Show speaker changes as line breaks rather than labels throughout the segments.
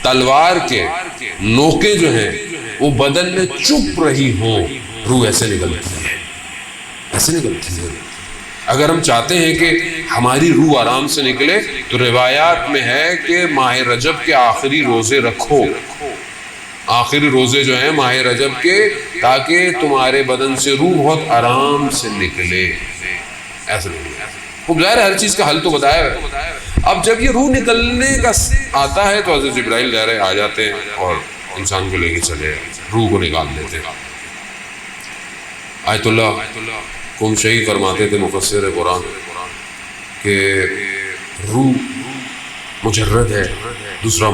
تلوار کے نوکیں جو ہیں وہ بدن میں چپ رہی ہوں، روح ایسے نکلتی ہے، ایسے نکلتی ہے۔ اگر ہم چاہتے ہیں کہ ہماری روح آرام سے نکلے تو روایات میں ہے کہ ماہ رجب کے آخری روزے رکھو، آخری روزے جو ہیں ماہ رجب کے، تاکہ تمہارے بدن سے روح بہت آرام سے نکلے، ایسے نکلے۔ خوب ظاہر ہے ہر چیز کا حل تو بتایا ہے۔ اب جب یہ روح نکلنے کا آتا ہے تو حضرت جبرائیل ظاہر ہے آ جاتے ہیں اور انسان کو لے کے چلے، روح کو نکال دیتے ہیں۔ آیت اللہ قم شہی فرماتے تھے مفسر قرآن کہ روح مجرد ہے، دوسرا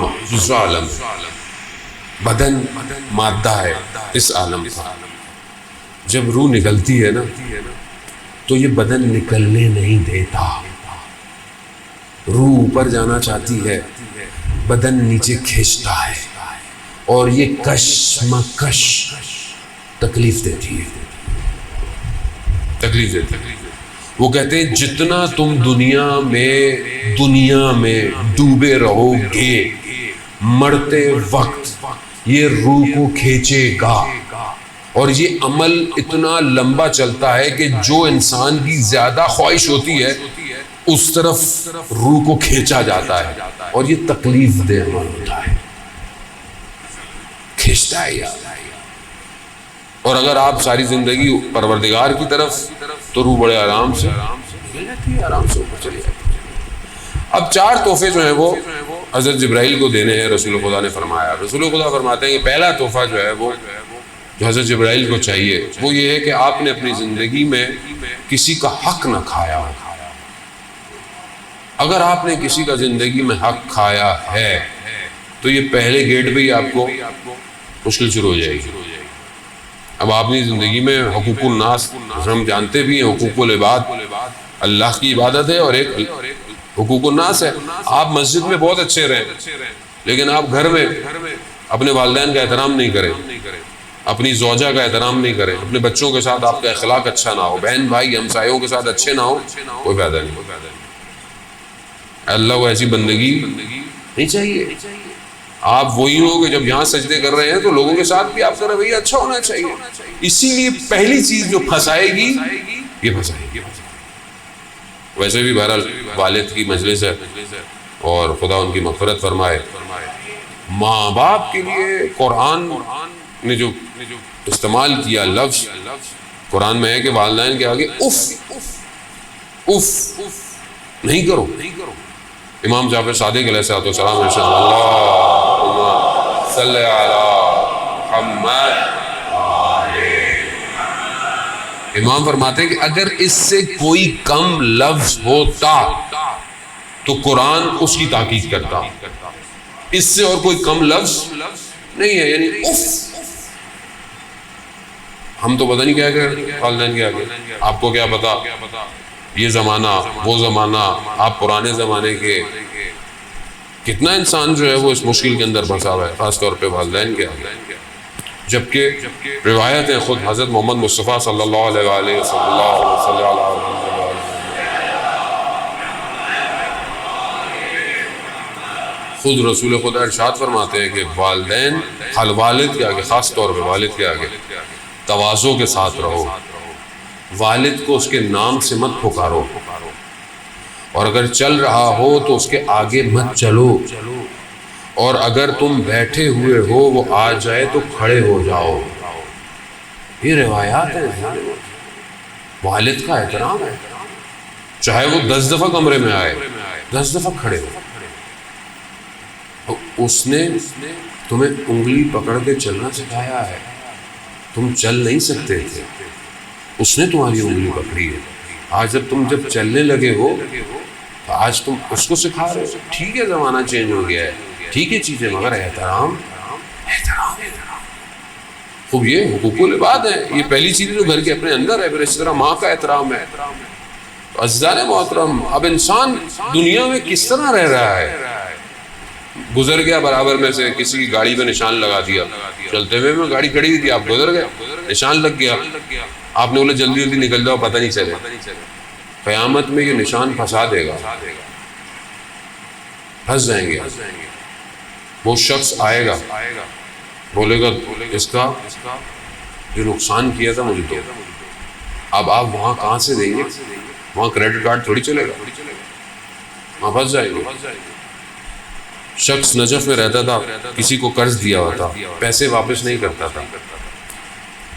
عالم، بدن مادہ ہے اس عالم کا۔ جب روح نکلتی ہے نا تو یہ بدن نکلنے نہیں دیتا، روح اوپر جانا چاہتی ہے، بدن نیچے کھینچتا ہے، اور یہ کشمکش تکلیف دیتی ہے، تکلیف دیتی ہے۔ وہ کہتے ہیں جتنا تم دنیا میں ڈوبے رہو گے، مرتے وقت یہ روح کو کھینچے گا، اور یہ عمل اتنا لمبا چلتا ہے کہ جو انسان کی زیادہ خواہش ہوتی ہے اس طرف روح کو کھینچا جاتا ہے، اور یہ تکلیف دہ عمل ہوتا ہے، کھینچتا ہے یار۔ اور اگر آپ ساری زندگی پروردگار کی طرف تو روح بڑے آرام سے نکل جاتی ہے، آرام سے اوپر چلی جاتی ہے۔ اب 4 تحفے جو ہیں وہ حضرت جبرائیل کو دینے ہیں، رسول خدا نے فرمایا۔ رسول خدا فرماتے ہیں کہ پہلا تحفہ جو ہے وہ جو حضرت جبرائیل کو چاہیے وہ یہ ہے کہ آپ نے اپنی زندگی میں کسی کا حق نہ کھایا ہو۔ اگر آپ نے کسی کا زندگی میں حق کھایا ہے تو یہ پہلے گیٹ پہ ہی آپ کو مشکل شروع ہو جائے گی۔ اب آپ نے زندگی میں حقوق الناس، ہم جانتے بھی ہیں حقوق العباد اللہ کی عبادت ہے اور ایک حقوق الناس ہے۔ آپ مسجد میں بہت اچھے رہیں لیکن آپ گھر میں اپنے والدین کا احترام نہیں کریں، اپنی زوجہ کا احترام نہیں کریں، اپنے بچوں کے ساتھ آپ کا اخلاق اچھا نہ ہو، بہن بھائی ہمسایوں کے ساتھ اچھے نہ ہو، کوئی فائدہ نہیں۔ اللہ کو ایسی بندگی نہیں چاہیے۔ آپ وہی ہو کہ جب یہاں سجدے کر رہے ہیں تو لوگوں کے ساتھ بھی آپ کا رویہ اچھا ہونا چاہیے۔ اسی لیے پہلی چیز جو پھنسائے گی یہ پھنسائے گی۔ ویسے بھی بہرحال والد کی مجلس ہے اور خدا ان کی مغفرت فرمائے۔ ماں باپ کے لیے قرآن نے جو استعمال کیا لفظ قرآن میں ہے کہ والدین کے آگے اف اف نہیں کرو۔ امام جعفر صادق علیہ السلام نے اللہم صلی علی محمد، امام فرماتے ہیں کہ اگر اس سے کوئی کم لفظ ہوتا تو قرآن اس کی تحقیق کرتا، اس سے اور کوئی کم لفظ نہیں ہے، یعنی اف۔ ہم تو پتہ نہیں کیا کہ والدین کے آگے، آپ کو کیا پتا یہ زمانہ وہ زمانہ، آپ پرانے زمانے کے، کتنا انسان جو ہے وہ اس مشکل کے اندر پھنسا ہوا ہے، خاص طور پہ والدین کے آگے۔ جبکہ روایتیں خود حضرت محمد مصطفیٰ صلی اللہ علیہ وآلہ وسلم خود رسول خدا ارشاد فرماتے ہیں کہ والدین والد کے آگے، خاص طور پہ والد کے آگے تواضع کے ساتھ رہو، والد کو اس کے نام سے مت پکارو، اور اگر چل رہا ہو تو اس کے آگے مت چلو، اور اگر تم بیٹھے ہوئے ہو وہ آ جائے تو کھڑے ہو جاؤ۔ یہ روایات ہیں، والد کا احترام ہے، چاہے وہ 10 دفعہ کمرے میں آئے 10 دفعہ کھڑے ہو۔ اس نے تمہیں انگلی پکڑ کے چلنا سکھایا ہے، تم چل نہیں سکتے تھے، اس نے تمہاری انگلی پکڑی ہے۔ آج جب چلنے لگے ہو تو آج تم اس کو سکھا رہے ہو۔ ٹھیک ہے زمانہ چینج ہو گیا ہے، ٹھیک ہے چیزیں، مگر احترام۔ خوب یہ حقوق العباد ہے، یہ پہلی چیز جو گھر کے اپنے اندر ہے، پھر اس طرح ماں کا احترام ہے۔ عزیزان محترم، اب انسان دنیا میں کس طرح رہ رہا ہے؟ گزر گیا برابر میں سے، کسی کی گاڑی پہ نشان لگا دیا، چلتے ہوئے میں گاڑی کھڑی ہوئی تھی، آپ گزر گئے، نشان لگ گیا، آپ نے بولے جلدی جلدی نکل جاؤ پتہ نہیں چلے۔ قیامت میں یہ نشان پھنسا دے گا، پھنس جائیں گے۔ وہ شخص آئے گا بولے گا اس کا جو نقصان کیا تھا مجھے دو. اب آپ وہاں کہاں سے دیں گے؟ وہاں کریڈٹ کارڈ تھوڑی چلے گا، وہاں پھنس جائیں گے. شخص نجف میں رہتا تھا، کسی کو قرض دیا ہوا تھا، پیسے واپس نہیں کرتا تھا،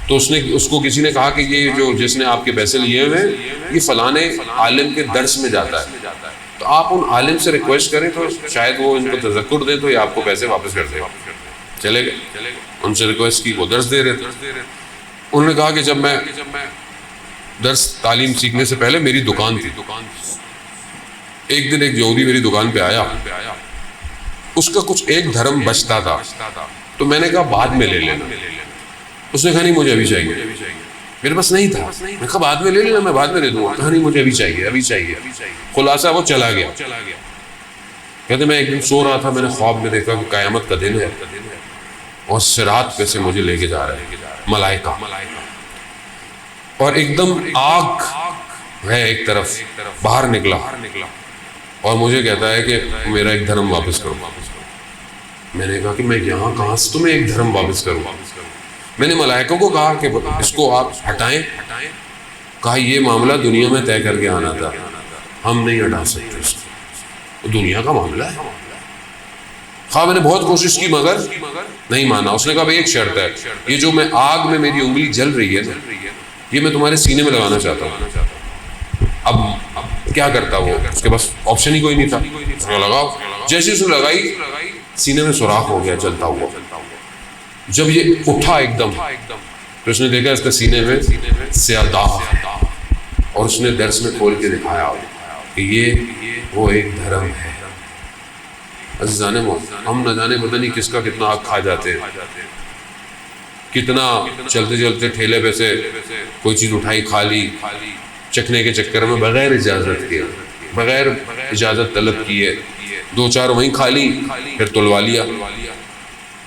تو اس کو کسی نے کہا کہ یہ جو جس نے آپ کے پیسے لیے ہوئے ہیں یہ فلانے عالم کے درس میں جاتا ہے، تو آپ ان عالم سے ریکویسٹ کریں تو شاید وہ ان کو تذکر دیں تو یہ آپ کو پیسے واپس کر دیں. چلے گئے، ان سے ریکویسٹ کی، وہ درس دے رہے تھے. انہوں نے کہا کہ جب میں درس تعلیم سیکھنے سے پہلے میری دکان تھی، ایک دن ایک یہودی میری دکان پہ آیا، اس کا کچھ ایک دھرم بچتا تھا، تو میں نے کہا بعد میں لے لینا. اس نے کہا نہیں مجھے ابھی چاہیے، میرے پاس نہیں تھا. میں کہا بعد میں لے لینا، میں بعد میں دے دوں گا. کہا نہیں مجھے ابھی چاہیے، ابھی چاہیے. خلاصہ وہ چلا گیا. کہتے میں ایک دن سو رہا تھا، میں نے خواب میں دیکھا کہ قیامت کا دن ہے اور صراط پہ سے مجھے لے کے جا رہے ہیں ملائکہ، اور ایک دم آگ ہے ایک طرف، باہر نکلا اور مجھے کہتا ہے کہ میرا ایک دھرم واپس کرو. میں نے کہا کہ میں یہاں کہاں سے تمہیں ایک دھرم واپس کروں؟ میں نے ملائکوں کو کہا کہ اس کو آپ ہٹائیں. کہا یہ معاملہ دنیا میں طے کر کے آنا تھا، ہم نہیں ہٹا سکتے اس کو، دنیا کا معاملہ ہے. خواہ میں نے بہت کوشش کی مگر نہیں مانا. اس نے کہا بھائی ایک شرط ہے، یہ جو میں آگ میں میری انگلی جل رہی ہے نا، یہ میں تمہارے سینے میں لگانا چاہتا ہوں. اب کیا کرتا وہ؟ اس کے پاس آپشن ہی کوئی نہیں تھا. لگاؤ. جیسے اس نے لگائی سینے میں سوراخ ہو گیا جلتا ہوا. جب یہ اٹھا ایک دم تو اس نے دیکھا اس کا سینے میں سیاہ داغ، اور اس نے درس میں کھول کے دکھایا کہ یہ وہ ایک دھرم ہے. عزیزان ہم نہ جانے پتہ نہیں کس کا کتنا آگ کھا جاتے ہیں، کتنا چلتے چلتے ٹھیلے پہ سے کوئی چیز اٹھائی کھا لی چکھنے کے چکر میں، بغیر اجازت کے، بغیر اجازت طلب کیے، دو چار وہیں کھا لی پھر تلوا لیا.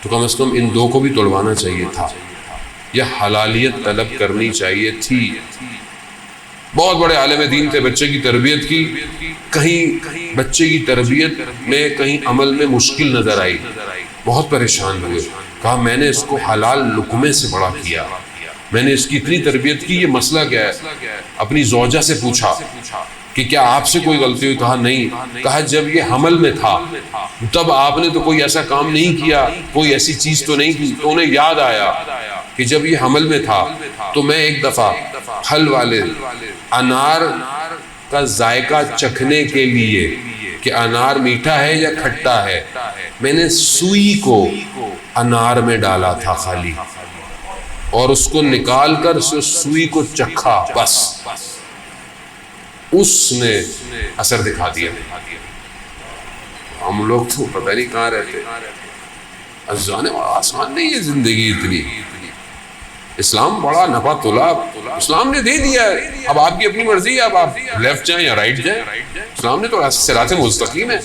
تو کم از کم ان دو کو بھی تلوانا چاہیے تھا، یا حلالیت طلب کرنی چاہیے تھی. بہت بڑے عالم دین تھے، بچے کی تربیت کی، کہیں بچے کی تربیت میں کہیں عمل میں مشکل نظر آئی، بہت پریشان ہوئے. کہا میں نے اس کو حلال لقمے سے بڑا کیا، میں نے اس کی اتنی تربیت کی، یہ مسئلہ کیا ہے؟ اپنی زوجہ سے پوچھا کہ کیا آپ سے کوئی غلطی ہوئی؟ کہا نہیں. کہا جب یہ حمل میں تھا تب آپ نے تو کوئی ایسا کام نہیں کیا، کوئی ایسی چیز تو نہیں کی. تو انہیں یاد آیا کہ جب یہ حمل میں تھا تو میں ایک دفعہ پھل والے انار کا ذائقہ چکھنے کے لیے کہ انار میٹھا ہے یا کھٹا ہے، میں نے سوئی کو انار میں ڈالا تھا خالی، اور اس کو نکال کر سوئی کو چکھا، بس اس نے اثر دکھا دیا. ہم لوگ تو پتہ نہیں کہاں رہتے. آسان نہیں ہے زندگی اتنی. اسلام بڑا نفع تلا، اسلام نے دے دیا ہے، اب آپ کی اپنی مرضی ہے، اب آپ لیفٹ جائیں یا رائٹ جائیں. اسلام نے تو صراط مستقیم ہے.